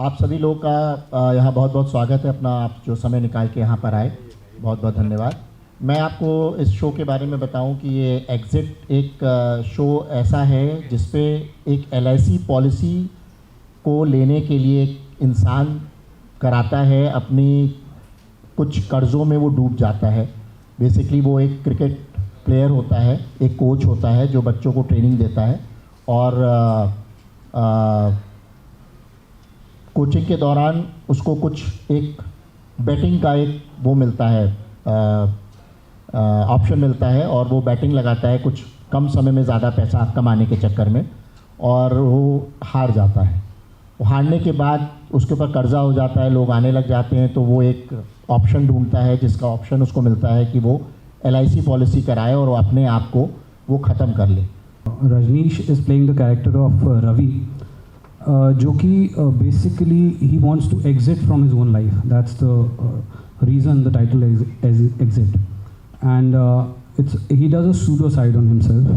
आप सभी लोग का यहाँ बहुत बहुत स्वागत है। अपना आप जो समय निकाल के यहाँ पर आए, बहुत बहुत धन्यवाद। मैं आपको इस शो के बारे में बताऊं कि ये एग्ज़िट एक शो ऐसा है जिस पे एक LIC पॉलिसी को लेने के लिए एक इंसान कराता है, अपनी कुछ कर्ज़ों में वो डूब जाता है। बेसिकली वो एक क्रिकेट प्लेयर होता है, एक कोच होता है जो बच्चों को ट्रेनिंग देता है और कोचिंग के दौरान उसको कुछ एक बैटिंग का एक वो मिलता है, ऑप्शन मिलता है और वो बैटिंग लगाता है कुछ कम समय में ज़्यादा पैसा कमाने के चक्कर में, और वो हार जाता है। वो हारने के बाद उसके ऊपर कर्ज़ा हो जाता है, लोग आने लग जाते हैं, तो वो एक ऑप्शन ढूंढता है जिसका ऑप्शन उसको मिलता है कि वो LIC पॉलिसी कराए और वो अपने आप को वो ख़त्म कर ले। Rajneesh is playing the character of Ravi, जो कि basically he wants to exit from his own life. That's the reason the title exit, and it's he does a suicide on himself.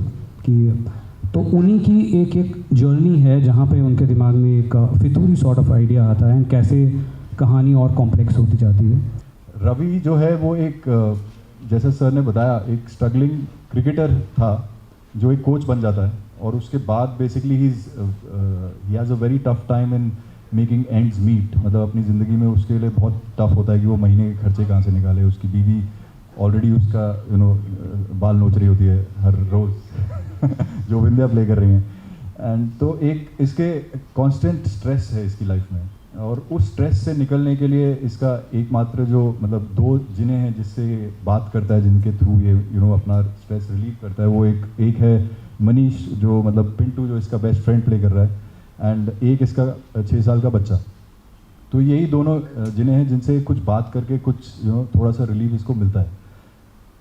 कि तो उन्हीं की एक जर्नी है जहाँ पे उनके दिमाग में एक फितूरी सॉर्ट ऑफ आइडिया आता है, एंड कैसे कहानी और कॉम्प्लेक्स होती जाती है। रवि जो है वो एक, जैसे सर ने बताया, एक स्ट्रगलिंग क्रिकेटर था जो एक कोच बन जाता है, और उसके बाद basically he has a very tough time in making ends meet. मतलब अपनी ज़िंदगी में उसके लिए बहुत टफ होता है कि वो महीने के खर्चे कहाँ से निकाले। उसकी बीवी ऑलरेडी उसका बाल नोच रही होती है हर रोज़ जो विंध्या प्ले कर रही हैं, एंड तो एक इसके कांस्टेंट स्ट्रेस है इसकी लाइफ में, और उस स्ट्रेस से निकलने के लिए इसका एकमात्र जो मतलब दो जिन्हें हैं जिससे बात करता है, जिनके थ्रू ये अपना स्ट्रेस रिलीव करता है, वो एक है मनीष, जो मतलब पिंटू जो इसका बेस्ट फ्रेंड प्ले कर रहा है, एंड एक इसका 6 साल का बच्चा। तो यही दोनों जिन्हें हैं जिनसे कुछ बात करके कुछ थोड़ा सा रिलीफ इसको मिलता है।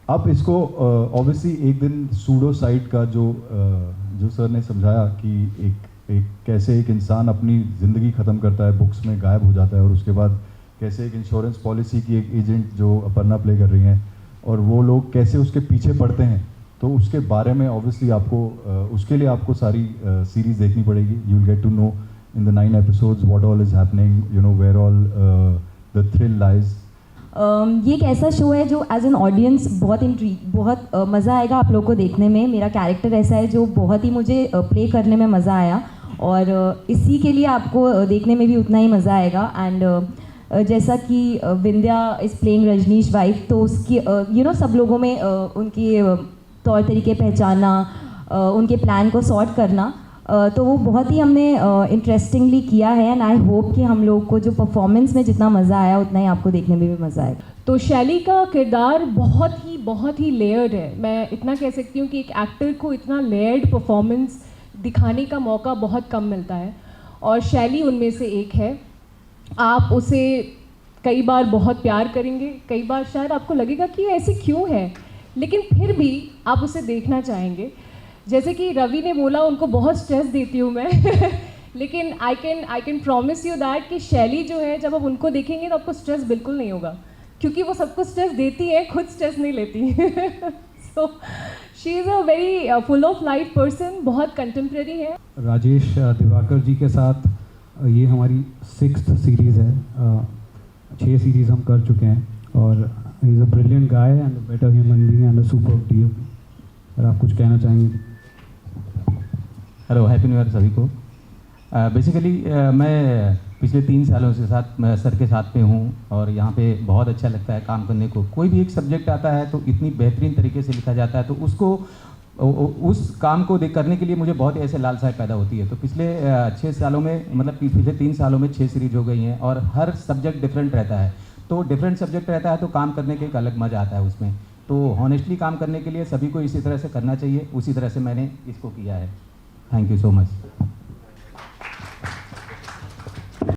अब इसको ऑब्वियसली एक दिन सूडोसाइड का जो सर ने समझाया कि एक कैसे एक इंसान अपनी ज़िंदगी ख़त्म करता है, बुक्स में गायब हो जाता है, और उसके बाद कैसे एक इंश्योरेंस पॉलिसी की एक एजेंट जो अपर्णा प्ले कर रही हैं, और वो लोग कैसे उसके पीछे पड़ते हैं, तो उसके बारे में ऑब्वियसली आपको उसके लिए आपको सारी सीरीज़ देखनी पड़ेगी। You will get to know in the 9 episodes what all is happening, where all the thrill lies. ये एक ऐसा शो है जो एज एन ऑडियंस बहुत मज़ा आएगा आप लोगों को देखने में। मेरा कैरेक्टर ऐसा है जो बहुत ही मुझे प्ले करने में मज़ा आया, और इसी के लिए आपको देखने में भी उतना ही मज़ा आएगा। एंड जैसा कि Vindhya is playing Rajneesh wife, तो उसकी सब लोगों में उनकी तौर तरीके पहचानना, उनके प्लान को सॉर्ट करना, तो वो बहुत ही हमने इंटरेस्टिंगली किया है। एंड आई होप कि हम लोग को जो परफॉर्मेंस में जितना मज़ा आया उतना ही आपको देखने में भी मज़ा आएगा। तो शैली का किरदार बहुत ही लेयर्ड है। मैं इतना कह सकती हूँ कि एक एक्टर को इतना लेयर्ड परफॉर्मेंस दिखाने का मौका बहुत कम मिलता है, और शैली उनमें से एक है। आप उसे कई बार बहुत प्यार करेंगे, कई बार शायद आपको लगेगा कि ऐसे क्यों है, लेकिन फिर भी आप उसे देखना चाहेंगे। जैसे कि रवि ने बोला, उनको बहुत स्ट्रेस देती हूँ मैं लेकिन I can promise you that कि शैली जो है, जब आप उनको देखेंगे तो आपको स्ट्रेस बिल्कुल नहीं होगा, क्योंकि वो सबको स्ट्रेस देती है, खुद स्ट्रेस नहीं लेती so she is a very full of life person, बहुत कंटेम्प्रेरी है। राजेश दिवाकर जी के साथ ये हमारी 6th सीरीज़ है। 6 सीरीज़ हम कर चुके हैं, और he is a brilliant guy and a better human being and a super DO. अगर आप कुछ कहना चाहेंगे। हेलो, हैप्पी न्यू ईयर सभी को। बेसिकली मैं पिछले 3 सालों से सर के साथ में हूँ, और यहाँ पे बहुत अच्छा लगता है काम करने को। कोई भी एक सब्जेक्ट आता है तो इतनी बेहतरीन तरीके से लिखा जाता है, तो उसको उस काम को करने के लिए मुझे बहुत ऐसे लालसाएं पैदा होती है। तो पिछले 6 सालों में, मतलब पिछले 3 सालों में 6 सीरीज हो गई हैं, और हर सब्जेक्ट डिफरेंट रहता है। तो डिफरेंट सब्जेक्ट रहता है तो काम करने का एक अलग मज़ा आता है उसमें। तो हॉनेस्टली काम करने के लिए सभी को इसी तरह से करना चाहिए, उसी तरह से मैंने इसको किया है। Thank you so much.